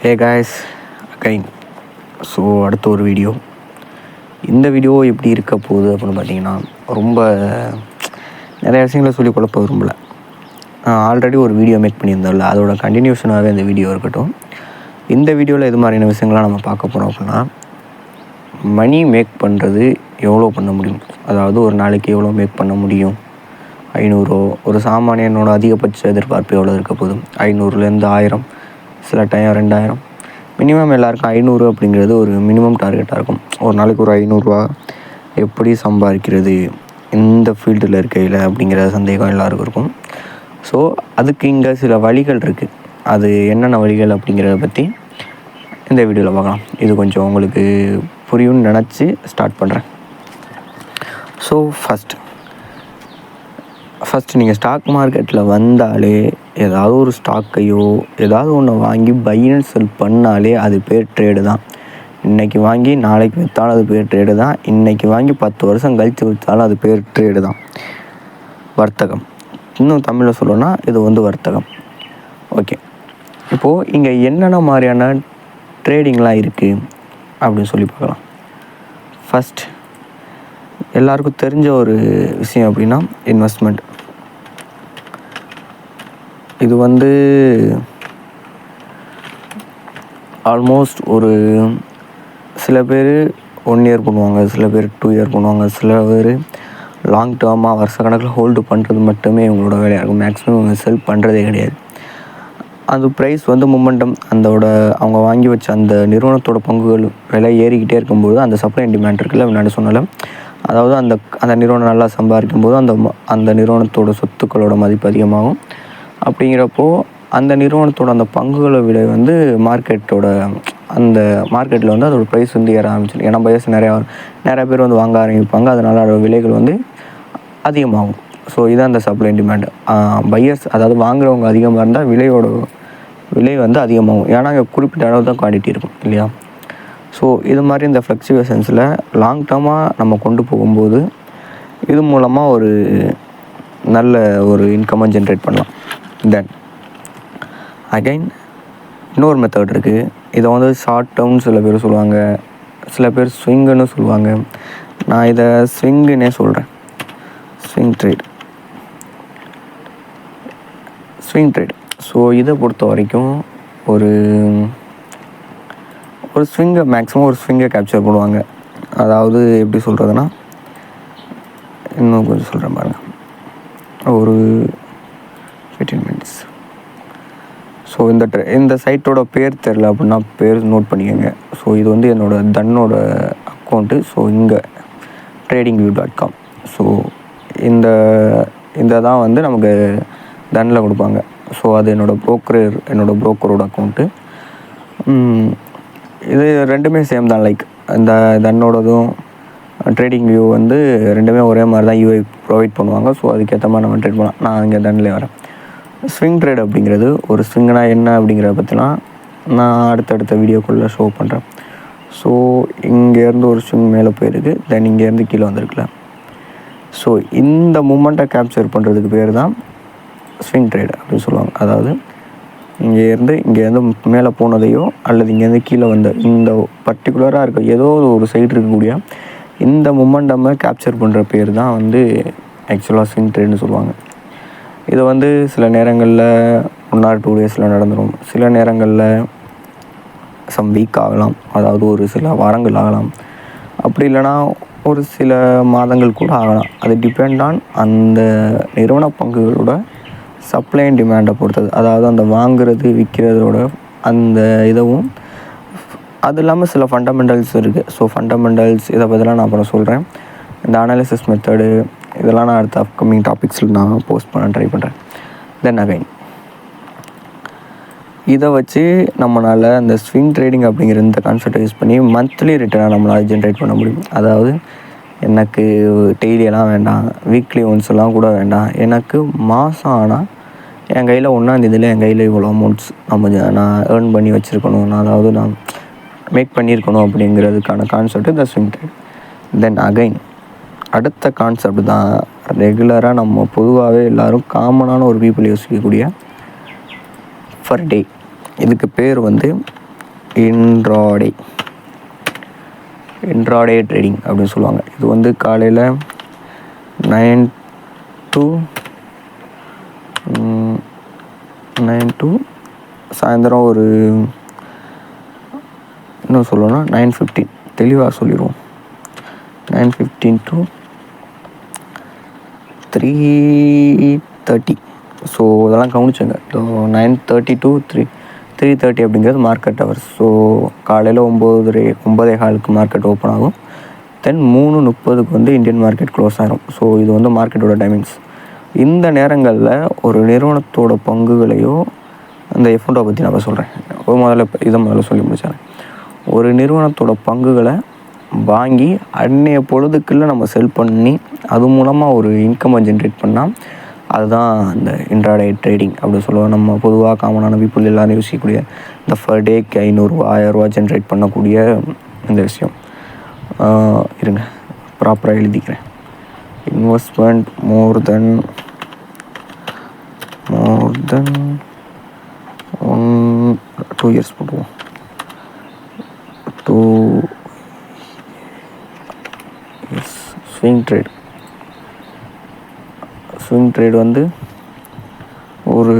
Hey guys again. So அடுத்த ஒரு video. இந்த வீடியோ எப்படி இருக்க போகுது அப்படின்னு பார்த்தீங்கன்னா, ரொம்ப நிறைய விஷயங்களை சொல்லி குழப்ப விரும்பலை. ஆல்ரெடி ஒரு வீடியோ மேக் பண்ணியிருந்தோம்ல, அதோட கண்டினியூஷனாகவே இந்த வீடியோ இருக்கட்டும். இந்த வீடியோவில் எது மாதிரியான விஷயங்கள்லாம் நம்ம பார்க்க போகிறோம் அப்படின்னா, மணி மேக் பண்ணுறது எவ்வளோ பண்ண முடியும், அதாவது ஒரு நாளைக்கு எவ்வளோ மேக் பண்ண முடியும். 500 ஒரு சாமானியனோட அதிகபட்ச எதிர்பார்ப்பு எவ்வளோ இருக்க போதும், 500லேருந்து 1000, சில டைம் 2000. மினிமம் எல்லாருக்கும் 500 அப்படிங்கிறது ஒரு மினிமம் டார்கெட்டாக இருக்கும். ஒரு நாளைக்கு ஒரு 500 எப்படி சம்பாதிக்கிறது இந்த ஃபீல்டில் இருக்கையில் அப்படிங்கிற சந்தேகம் எல்லாருக்கும் இருக்கும். ஸோ அதுக்கு இங்கே சில வழிகள் இருக்குது. அது என்னென்ன வழிகள் அப்படிங்கிறத பற்றி இந்த வீடியோவில் பார்க்கலாம். இது கொஞ்சம் உங்களுக்கு புரியும்னு நினச்சி ஸ்டார்ட் பண்ணுறேன். ஸோ ஃபஸ்ட்டு நீங்கள் ஸ்டாக் மார்க்கெட்டில் வந்தாலே ஏதாவது ஒரு ஸ்டாக்கையோ ஏதாவது ஒன்று வாங்கி பை அண்ட் செல் பண்ணாலே அது பேர் ட்ரேடு தான். இன்றைக்கி வாங்கி நாளைக்கு விற்றாலும் அது பேர் ட்ரேடு தான். இன்றைக்கி வாங்கி 10 வருஷம் கழித்து விற்றாலும் அது பேர் ட்ரேடு தான், வர்த்தகம். இன்னும் தமிழில் சொல்லணும்னா இது வர்த்தகம். ஓகே, இப்போது இங்கே என்னென்ன மாதிரியான ட்ரேடிங்லாம் இருக்குது அப்படின்னு சொல்லி பார்க்கலாம். ஃபஸ்ட் எல்லாருக்கும் தெரிஞ்ச ஒரு விஷயம் அப்படின்னா இன்வெஸ்ட்மெண்ட். இது ஆல்மோஸ்ட் ஒரு சில பேர் 1 இயர் பண்ணுவாங்க, சில பேர் 2 இயர் பண்ணுவாங்க, சில பேர் லாங் டேர்மாக வருஷக்கணக்கில் ஹோல்டு பண்ணுறது மட்டுமே இவங்களோட வேலையாக இருக்கும். மேக்ஸிமம் இவங்க செல் பண்ணுறதே கிடையாது. அந்த ப்ரைஸ் மொமெண்டம் அவங்க வாங்கி வச்ச அந்த நிறுவனத்தோட பங்குகள் விலை ஏறிக்கிட்டே இருக்கும்போது அந்த சப்ளை அண்ட் டிமாண்ட் இருக்குல்ல முன்னாடி சொன்னால, அதாவது அந்த நிறுவனம் நல்லா சம்பாதிக்கும் போது அந்த நிறுவனத்தோட சொத்துக்களோட மதிப்பு அதிகமாகும். அப்படிங்கிறப்போ அந்த நிறுவனத்தோட அந்த பங்குகளை விட மார்க்கெட்டில் அதோட ப்ரைஸ் ஏற ஆரம்பிச்சிடும். ஏன்னா பையர்ஸ் நிறையா பேர் வாங்க ஆரம்பிப்பாங்க. அதனால் அதோட விலைகள் அதிகமாகும். ஸோ இதுதான் அந்த சப்ளை அண்ட் டிமாண்ட். பையர்ஸ் அதாவது வாங்குறவங்க அதிகமாக இருந்தால் விலை அதிகமாகும். ஏன்னா அங்கே குறிப்பிட்ட அளவு தான் குவான்டிட்டி இருக்கும் இல்லையா. ஸோ இது மாதிரி இந்த ஃப்ளக்சுவேஷன்ஸில் லாங் டேர்மாக நம்ம கொண்டு போகும்போது இது மூலமாக ஒரு நல்ல ஒரு இன்கம்மை ஜென்ரேட் பண்ணலாம். தென் அகைன் இன்னொரு மெத்தட் இருக்குது. இதை ஷார்ட் டேர்ம்னு சில பேர் சொல்லுவாங்க, சில பேர் ஸ்விங்குன்னு சொல்லுவாங்க. நான் இதை ஸ்விங்குன்னே சொல்கிறேன். Swing trade. ஸோ இதை பொறுத்த வரைக்கும் ஒரு மேக்ஸிமம் ஒரு ஸ்விங்கை கேப்சர் பண்ணுவாங்க. அதாவது எப்படி சொல்கிறதுனா, இன்னும் கொஞ்சம் சொல்கிறேன் பாருங்கள், ஒரு 15 மினிட்ஸ். ஸோ இந்த சைட்டோட பேர் தெரில அப்படின்னா பேர் நோட் பண்ணிக்கோங்க. ஸோ இது என்னோட தன்னோட அக்கௌண்ட்டு. ஸோ இங்கே tradingview.com. ஸோ இந்த தான் நமக்கு தன்னில் கொடுப்பாங்க. ஸோ அது என்னோடய ப்ரோக்கரோட அக்கௌண்ட்டு. இது ரெண்டுமே சேம் தான். லைக் இந்த தன்னோடதும் ட்ரேடிங் வியூ ரெண்டுமே ஒரே மாதிரி தான் யூஐ ப்ரொவைட் பண்ணுவாங்க. ஸோ அதுக்கேற்ற மாதிரி நம்ம ட்ரேட் பண்ணலாம். நான் இங்கே தன்னிலே வரேன். ஸ்விங் ட்ரேட் அப்படிங்கிறது ஒரு ஸ்விங்குனா என்ன அப்படிங்கிறத பற்றிலாம் நான் அடுத்தடுத்த வீடியோக்குள்ளே ஷோ பண்ணுறேன். ஸோ இங்கேருந்து ஒரு ஸ்விங் மேலே போயிருக்கு, தென் இங்கேருந்து கீழே வந்திருக்குல்ல. ஸோ இந்த மூமெண்ட்டை கேப்சர் பண்ணுறதுக்கு பேர் தான் ஸ்விங் ட்ரேட் அப்படின்னு சொல்லுவாங்க. அதாவது இங்கேருந்து மேலே போனதையோ அல்லது இங்கேருந்து கீழே வந்த இந்த பர்டிகுலராக இருக்க ஏதோ ஒரு சைடு இருக்கக்கூடிய இந்த மொமெண்டமை கேப்சர் பண்ணுற பேர் தான் ஆக்சுவலாக ஸ்விங் ட்ரேட்னு சொல்லுவாங்க. இது சில நேரங்களில் 1 or 2 டேஸில் நடந்துடும். சில நேரங்களில் சம் வீக் ஆகலாம், அதாவது ஒரு சில வாரங்கள் ஆகலாம். அப்படி இல்லைனா ஒரு சில மாதங்கள் கூட ஆகலாம். அது டிபெண்ட் ஆன் அந்த நிறுவன பங்குகளோட சப்ளை அண்ட் டிமாண்டை பொறுத்தது. அதாவது அந்த வாங்குறது விற்கிறதோட அந்த இதுவும், அது இல்லாமல் சில ஃபண்டமெண்டல்ஸ் இருக்குது. ஸோ ஃபண்டமெண்டல்ஸ் இதை பற்றிலாம் நான் அப்புறம் சொல்கிறேன். இந்த அனாலிசிஸ் மெத்தடு இதெல்லாம் நான் அடுத்த அப்கமிங் டாபிக்ஸில் நான் போஸ்ட் பண்ண ட்ரை பண்ணுறேன். தென் அகைன் இதை வச்சு நம்மளால் அந்த ஸ்விங் ட்ரேடிங் அப்படிங்கிற இந்த கான்செப்டை யூஸ் பண்ணி மந்த்லி ரிட்டர்னாக நம்மளால் ஜென்ரேட் பண்ண முடியும். அதாவது எனக்கு டெய்லியெல்லாம் வேண்டாம், வீக்லி ஒன்ஸ்லாம் கூட வேண்டாம், எனக்கு மாதம் ஆனால் என் கையில் 1ஆம் தேதியில் என் கையில் இவ்வளோ அமௌண்ட்ஸ் நான் ஏர்ன் பண்ணி வச்சுருக்கணும், அதாவது நான் மேக் பண்ணியிருக்கணும் அப்படிங்கிறதுக்கான கான்செப்ட் இந்த ஸ்விங் ட்ரேட். தென் அகைன் அடுத்த கான்செப்ட் தான் ரெகுலராக நம்ம பொதுவாகவே எல்லோரும் காமனான ஒரு பீப்புள் யோசிக்கக்கூடிய ஃபர் டே. இதுக்கு பேர் இன்ட்ராடே ட்ரேடிங் அப்படின்னு சொல்லுவாங்க. இது வந்து காலையில் 9 to சாயந்தரம் ஒரு இன்னும் சொல்லணும்னா 9:15 தெளிவாக சொல்லிடுவோம். 9:15 to 3:30. ஸோ இதெல்லாம் கவனிச்சுங்க. ஸோ 9:30 to 3:30 அப்படிங்கிறது மார்க்கெட் ஹவர்ஸ். ஸோ காலையில் 9:15 மார்க்கெட் ஓப்பன் ஆகும். தென் 3:30 வந்து இந்தியன் மார்க்கெட் க்ளோஸ் ஆகிரும். ஸோ இது வந்து மார்க்கெட்டோட டைமிங்ஸ். இந்த நேரங்களில் ஒரு நிறுவனத்தோட பங்குகளையோ அந்த F&O பற்றி நான் சொல்கிறேன். முதல்ல சொல்லி முடிச்சாங்க. ஒரு நிறுவனத்தோட பங்குகளை வாங்கி அன்னைய பொழுதுக்குள்ளே நம்ம செல் பண்ணி அது மூலமாக ஒரு இன்கம்மை ஜென்ரேட் பண்ணால் அதுதான் அந்த இன்ட்ராடே ட்ரேடிங் அப்படின்னு சொல்லுவோம். நம்ம பொதுவாக காமனான பீப்புள் எல்லோரும் யோசிக்கக்கூடிய இந்த ஃபர் டேக்கு 500 1000 ஜென்ரேட் பண்ணக்கூடிய இந்த விஷயம். இருங்க ப்ராப்பராக எழுதிக்கிறேன். இன்வெஸ்ட்மெண்ட் மோர் தென் 2 years போட்டுவோம். 2 years ஸ்விங் ட்ரேட் வந்து ஒரு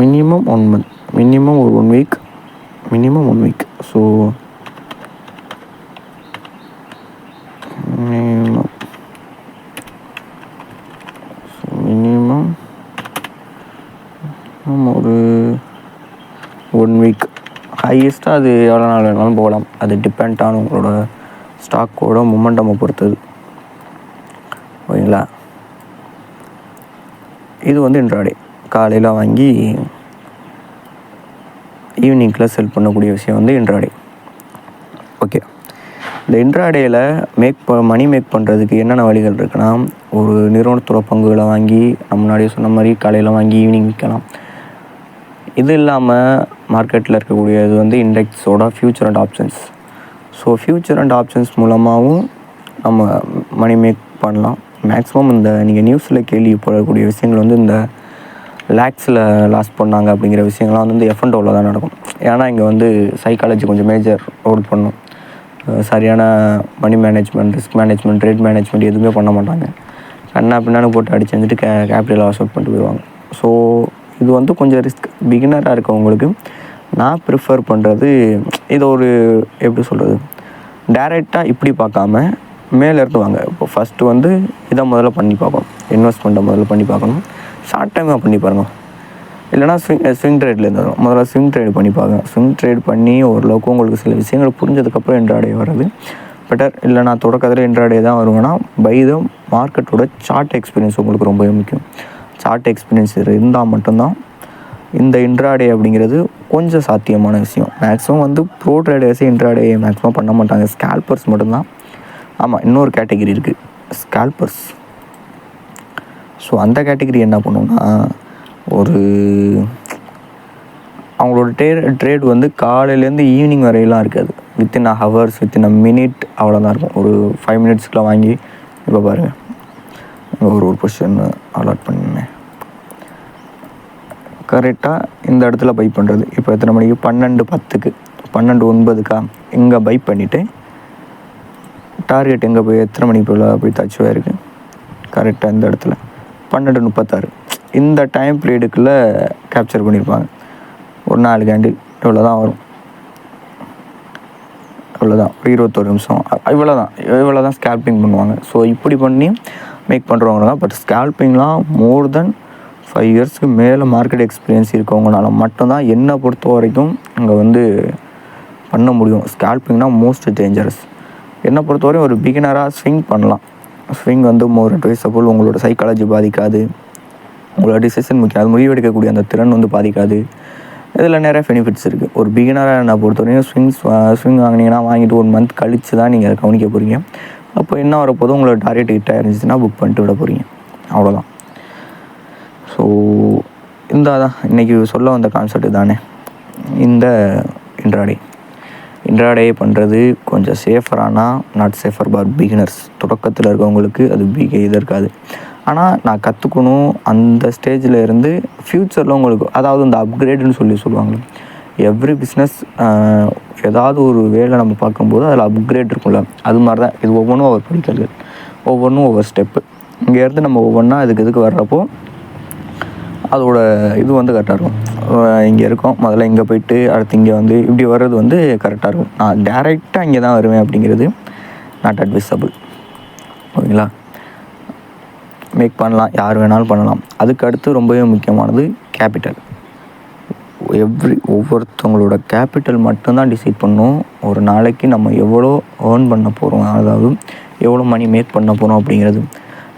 மினிமம் 1 month, மினிமம் ஒரு 1 week, minimum 1 week. So minimum ஒரு 1 week, ஹையஸ்ட்டாக அது எவ்வளோ நாள் வேணாலும் போகலாம். அது டிபெண்ட் ஆன உங்களோட ஸ்டாக்கோட மொமெண்டமை பொறுத்தது. ஓகேங்களா? இது வந்து இன்ட்ராடே காலையில் வாங்கி ஈவினிங்கில் செல் பண்ணக்கூடிய விஷயம் வந்து இன்ட்ராடே. ஓகே, இந்த இன்ட்ராடேயில் மணி மேக் பண்ணுறதுக்கு என்னென்ன வழிகள் இருக்குன்னா, ஒரு நிறுவனத்தோட பங்குகளை வாங்கி நம்ம முன்னாடியே சொன்ன மாதிரி காலையில் வாங்கி ஈவினிங் விற்கலாம். இது இல்லாமல் மார்க்கெட்டில் இருக்கக்கூடியது வந்து இண்டெக்ஸோட future and options. So future and ஆப்ஷன்ஸ் மூலமாகவும் நம்ம மணி மேக் பண்ணலாம். மேக்ஸிமம் இந்த நீங்கள் நியூஸில் கேள்விப்படக்கூடிய விஷயங்கள் வந்து இந்த லேக்ஸில் லாஸ் பண்ணாங்க அப்படிங்கிற விஷயங்கள்லாம் வந்து F&Oவில் தான் நடக்கும். ஏன்னா இங்கே வந்து சைக்காலஜி கொஞ்சம் மேஜர் ரோல் பண்ணும். சரியான money management, risk management, trade management எதுவுமே பண்ண மாட்டாங்க. கண்ணா பின்னான்னு போட்டு அடிச்சு வந்துட்டு கேபிட்டல் லாஸ் அவுட் பண்ணிட்டு போயிடுவாங்க. ஸோ இது வந்து கொஞ்சம் ரிஸ்க். பிகினராக இருக்கவங்களுக்கு நான் ப்ரிஃபர் பண்ணுறது இதை ஒரு எப்படி சொல்கிறது, டைரெக்டாக இப்படி பார்க்காம மேலேருந்து வாங்க. இப்போ ஃபஸ்ட்டு வந்து இதை முதல்ல பண்ணி பார்க்கணும். இன்வெஸ்ட்மெண்ட்டை முதல்ல பண்ணி பார்க்கணும். ஷார்ட் டைமாக பண்ணி பாருங்கள். இல்லைனா ஸ்விங் ட்ரேட்லேருந்து வரும். முதல்ல ஸ்விங் ட்ரேட் பண்ணி பார்க்கணும். ஸ்விங் ட்ரேட் பண்ணி ஓரளவுக்கு உங்களுக்கு சில விஷயங்கள் புரிஞ்சதுக்கப்புறம் இன்ட்ராடே வர்றது பெட்டர். இல்லை நான் தொடக்கத்தில் இன்ட்ராடே தான் வருவேன்னா பை த மார்க்கெட்டோட சார்ட் எக்ஸ்பீரியன்ஸ் உங்களுக்கு ரொம்ப முக்கியம். சார்ட் எக்ஸ்பீரியன்ஸ் இருந்தால் மட்டும்தான் இந்த இன்ட்ராடே அப்படிங்கிறது கொஞ்சம் சாத்தியமான விஷயம். மேக்ஸிமம் வந்து ப்ரோ ட்ரேடர்ஸே இன்ட்ராடே மேக்ஸிமம் பண்ண மாட்டாங்க. ஸ்கேல்பர்ஸ் மட்டும்தான். ஆமாம், இன்னொரு கேட்டகிரி இருக்குது, ஸ்கேல்பர்ஸ். ஸோ அந்த கேட்டகிரி என்ன பண்ணுன்னா, ஒரு அவங்களோட ட்ரேட் வந்து காலையிலேருந்து ஈவினிங் வரையெல்லாம் இருக்காது. வித்தின் ஹவர்ஸ், வித்தின் மினிட் அவ்வளோதான் இருக்கும். ஒரு 5 minutesக்குலாம் வாங்கி இப்போ பாருங்கள் ஒரு பொசிஷன் அலாட் பண்ணினேன். கரெக்டாக இந்த இடத்துல பை பண்ணுறது. இப்போ எத்தனை மணிக்கு? 12:10க்கு 12:09க்கா இங்கே பை பண்ணிவிட்டு டார்கெட் எங்கே போய் எத்தனை மணிக்கு போய் டச் ஆகிருக்கு? கரெக்டாக இந்த இடத்துல 12:36 இந்த டைம் பீரியடுக்குள்ளே கேப்சர் பண்ணியிருப்பாங்க. ஒரு 4 கேண்டில் இவ்வளோ தான் வரும். இவ்வளோதான், 21 நிமிஷம், இவ்வளோ தான் ஸ்கேல்பிங் பண்ணுவாங்க. ஸோ இப்படி பண்ணி மேக் பண்ணுறவங்க தான். பட் ஸ்கேல்பிங்லாம் மோர் தென் 5 இயர்ஸ்க்கு மேலே மார்க்கெட் எக்ஸ்பீரியன்ஸ் இருக்கவங்கனால மட்டும்தான் என்னை பொறுத்த வரைக்கும் அங்கே வந்து பண்ண முடியும். ஸ்கேல்பிங்னால் மோஸ்ட் டேஞ்சரஸ். என்னை பொறுத்தவரையும் ஒரு பிகினராக ஸ்விங் பண்ணலாம். ஸ்விங் வந்து மோர் அட்வைசபிள். உங்களோட சைக்காலஜி பாதிக்காது, உங்களோட டிசிஷன் முக்கியம், அது முடிவெடுக்கக்கூடிய அந்த திறன் வந்து பாதிக்காது. இதில் நிறைய பெனிஃபிட்ஸ் இருக்குது. ஒரு பிகினராக என்னை பொறுத்தவரையும் ஸ்விங் வாங்கினீங்கன்னா வாங்கிட்டு 1 month கழித்து தான் நீங்கள் அதை கவனிக்க போகிறீங்க. அப்போ என்ன வரப்போதும் உங்களோட டார்கெட் கிட்ட இருந்துச்சுன்னா புக் பண்ணிட்டு விட போகிறீங்க. அவ்வளோதான். ஸோ இந்த தான் இன்றைக்கி சொல்ல வந்த கான்செப்ட் தானே இந்த இன்ட்ராடே பண்ணுறது கொஞ்சம் சேஃபரானா நாட் சேஃபர் ஃபார் பிகினர்ஸ். தொடக்கத்தில் இருக்கவங்களுக்கு அது இது இருக்காது. ஆனால் நான் கற்றுக்கணும் அந்த ஸ்டேஜில் இருந்து ஃப்யூச்சரில் உங்களுக்கு, அதாவது இந்த அப்கிரேடுன்னு சொல்லுவாங்க. எவ்ரி பிஸ்னஸ் ஏதாவது ஒரு வேலை நம்ம பார்க்கும்போது அதில் அப்கிரேட் இருக்கும்ல, அது மாதிரி தான் இது. ஒவ்வொன்றும் ஒவ்வொரு படிக்கல்கள், ஒவ்வொன்றும் ஒவ்வொரு ஸ்டெப்பு. இங்கேருந்து நம்ம ஒவ்வொன்றா இதுக்கு வர்றப்போ அதோட இது வந்து கரெக்டாக இருக்கும். இங்கே இருக்கோம், முதல்ல இங்கே போயிட்டு அடுத்து இங்கே வந்து இப்படி வர்றது வந்து கரெக்டாக இருக்கும். நான் டேரெக்டாக இங்கே தான் வருவேன் அப்படிங்கிறது நாட் அட்வைசபிள். ஓகேங்களா? மேக் பண்ணலாம், யார் வேணாலும் பண்ணலாம். அதுக்கு அடுத்து ரொம்பவே முக்கியமானது கேபிட்டல். ஒவ்வொருத்தவங்களோட கேபிட்டல் மட்டும்தான் டிசைட் பண்ணும் ஒரு நாளைக்கு நம்ம எவ்வளோ ஏர்ன் பண்ண போகிறோம், அதாவது எவ்வளோ மணி மேக் பண்ண போகிறோம் அப்படிங்கிறது.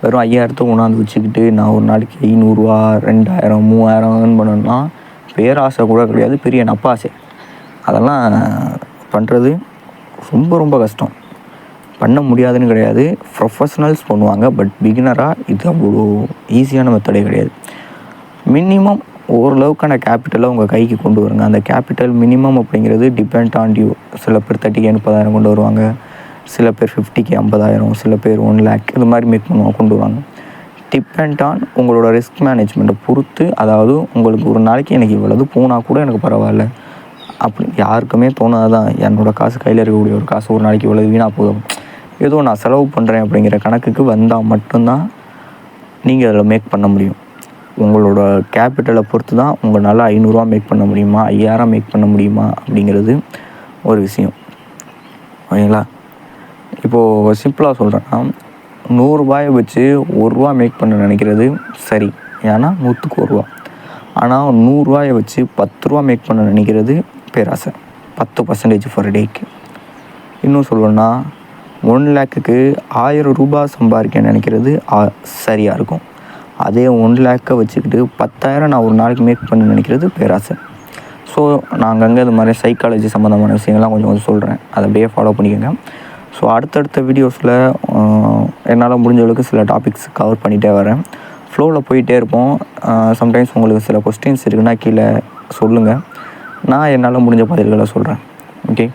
வெறும் 5000 கொண்டாந்து வச்சுக்கிட்டு நான் ஒரு நாளைக்கு 500 2000 3000 ஏர்ன் பண்ணணும்னா பேராசை கூட கிடையாது, பெரிய நப்பாசை. அதெல்லாம் பண்ணுறது ரொம்ப ரொம்ப கஷ்டம், பண்ண முடியாதுன்னு கிடையாது. ப்ரொஃபஷ்னல்ஸ் பண்ணுவாங்க, பட் பிகினராக இது அவ்வளோ ஈஸியான மெத்தடே கிடையாது. மினிமம் ஓரளவுக்கான கேபிட்டலை உங்கள் கைக்கு கொண்டு வருங்க. அந்த கேபிட்டல் மினிமம் அப்படிங்கிறது டிபெண்ட் ஆன் யூ. சில பேர் 30K 30,000 கொண்டு வருவாங்க, சில பேர் 50K 50,000, சில பேர் 1 lakh இது மாதிரி மேக் பண்ணுவாங்க, கொண்டு வருவாங்க. டிபெண்ட் ஆன் உங்களோட ரிஸ்க் மேனேஜ்மெண்ட்டை பொறுத்து. அதாவது உங்களுக்கு ஒரு நாளைக்கு எனக்கு இவ்வளவு போனால் கூட எனக்கு பரவாயில்ல அப்படி யாருக்குமே தோணாதான். என்னோடய காசு கையில் இருக்கக்கூடிய ஒரு காசு ஒரு நாளைக்கு இவ்வளோ வீணாக போதும், ஏதோ நான் செலவு பண்ணுறேன் அப்படிங்கிற கணக்குக்கு வந்தால் மட்டும்தான் நீங்கள் அதில் மேக் பண்ண முடியும். உங்களோட கேபிட்டலை பொறுத்து தான் உங்களால் 500 மேக் பண்ண முடியுமா, 5000 மேக் பண்ண முடியுமா அப்படிங்கிறது ஒரு விஷயம். ஓகேங்களா? இப்போது சிம்பிளாக சொல்கிறேன்னா, 100 வச்சு 1 ரூபா மேக் பண்ண நினைக்கிறது சரி, ஏன்னா 100க்கு 1 ரூபா. ஆனால் 100 வச்சு 10 ரூபா மேக் பண்ண நினைக்கிறது பேராசை, 10% ஃபார் டேக்கு. இன்னும் சொல்லணும்னா 1 lakhக்கு 1000 ரூபாய் சம்பாதிக்க நினைக்கிறது சரியாக இருக்கும். அதே 1 lakh வச்சுக்கிட்டு 10,000 நான் ஒரு நாளைக்கு மேக் பண்ண நினைக்கிறது பேராசை. ஸோ நான் அங்கங்கே இது மாதிரி சைக்காலஜி சம்மந்தமான விஷயங்கள்லாம் கொஞ்சம் சொல்கிறேன், அதை அப்படியே ஃபாலோ பண்ணிக்கோங்க. ஸோ அடுத்தடுத்த வீடியோஸில் என்னால் முடிஞ்ச அளவுக்கு சில டாபிக்ஸ் கவர் பண்ணிகிட்டே வரேன். ஃப்ளோவில் போயிட்டே இருப்போம். சம்டைம்ஸ் உங்களுக்கு சில கொஸ்டின்ஸ் இருக்குன்னா கீழே சொல்லுங்கள், நான் என்னால் முடிஞ்ச பதில்களை சொல்கிறேன். ஓகே.